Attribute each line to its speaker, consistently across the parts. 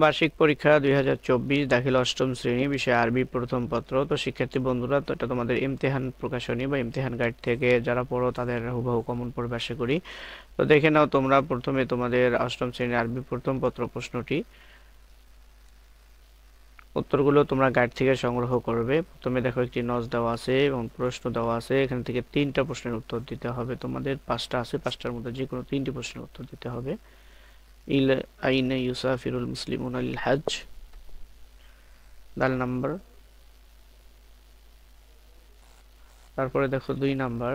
Speaker 1: বার্ষিক পরীক্ষা 2024 দাখিল অষ্টম শ্রেণী, বিষয় আরবি, প্রথম পত্র। তো শিক্ষার্থী বন্ধুরা, তো এটা তোমাদের ইমতিহান প্রকাশনী বা ইমতিহান গাইড থেকে যারা পড়ো তাদের হুবহু কমন পড়বে আশা করি। তো দেখে নাও তোমরা প্রথমে তোমাদের অষ্টম শ্রেণীর আরবি প্রথম পত্র প্রশ্নটি, উত্তরগুলো তোমরা গাইড থেকে সংগ্রহ করবে। প্রথমে দেখো একটি নজ দেওয়া আছে এবং প্রশ্ন দেওয়া আছে। এখান থেকে 3টা প্রশ্নের উত্তর দিতে হবে তোমাদের। 5টা আছে, 5টার মধ্যে যে কোনো 3টি প্রশ্নের উত্তর দিতে হবে। ইল আইনা ইউসাফিরুল মুসলিমুনা লিল হজ, দাল নাম্বার। তারপরে দেখো 2 নাম্বার,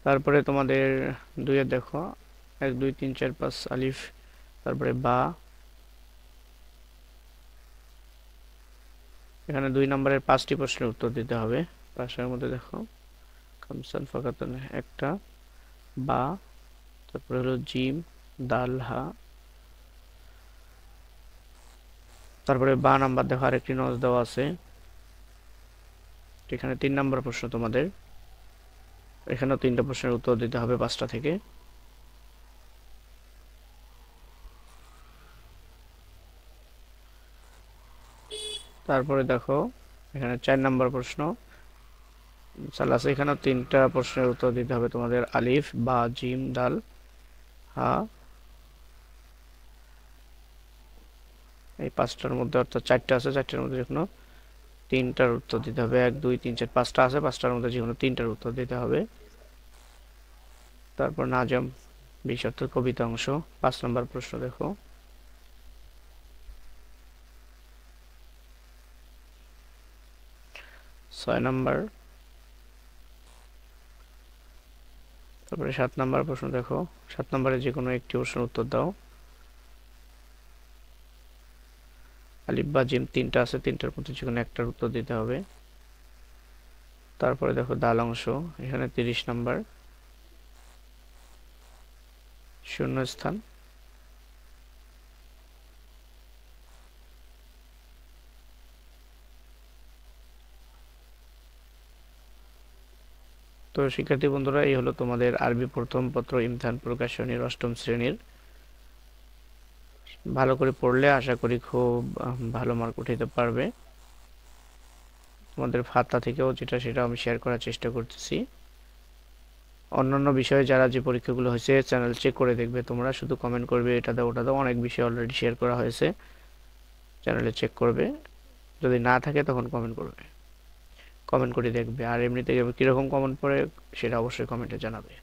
Speaker 1: তারপরে তোমাদের 2 দেখো 1 2 3 4 5 আলিফ, তারপরে বা। এখানে 2 নম্বরের 5টি প্রশ্নের উত্তর দিতে হবে। 5এর মধ্যে দেখো খামসান ফাকাতুন একটা, বা, তারপরে হলো জিম, দাল, হা। তারপরে বা নাম্বার দেখো আরেকটি নজ দেওয়া আছে। এখানে 3 নম্বর প্রশ্ন তোমাদের। এখানেও 3টা প্রশ্নের উত্তর দিতে হবে 5টা থেকে। তারপরে দেখো এখানে 4 নম্বর প্রশ্ন সালাসে, এখানেও 3টা প্রশ্নের উত্তর দিতে হবে তোমাদের। আলিফ, বা, জিম, দাল, হা। এই 5টার মধ্যে, অর্থাৎ 4টা আছে, 4টার মধ্যে যে কোনো 3টার উত্তর দিতে হবে। 1 2 3 4 5টা আছে, 5টার মধ্যে যে কোনো 3টার উত্তর দিতে হবে। তারপর নাজম 20 অর্থের কবিতা অংশ। 5 নম্বর প্রশ্ন দেখো। 6 নম্বর, তারপরে 7 নম্বর প্রশ্ন দেখো। 7 নম্বরে যে কোনো একটি প্রশ্নের উত্তর দাও। আলিফ বা জিম 3টা আছে, 3টার মধ্যে যে কোনো একটার উত্তর দিতে হবে। তারপরে দেখো দাল অংশ, এখানে 30 নম্বর, শূন্য স্থান। তো শিক্ষার্থী বন্ধুরা, এই হলো তোমাদের আরবি প্রথম পত্র ইমতিহান প্রকাশনীর অষ্টম শ্রেণীর। ভালো করে পড়লে আশা করি খুব ভালো মার্ক উঠাতে পারবে। তোমাদের খাতা থেকেও যেটা সেটা আমি শেয়ার করার চেষ্টা করতেছি। অন্যান্য বিষয়ে যারা যে পরীক্ষাগুলো হয়েছে চ্যানেল চেক করে দেখবে তোমরা, শুধু কমেন্ট করবে এটা দাও ওটা দাও। অনেক বিষয় অলরেডি শেয়ার করা হয়েছে, চ্যানেলে চেক করবে। যদি না থাকে তখন কমেন্ট করবে, কমেন্ট করে দেখবে। আর এমনিতে কিরকম কমেন্ট পড়ে সেটা অবশ্যই কমেন্টে জানাবে।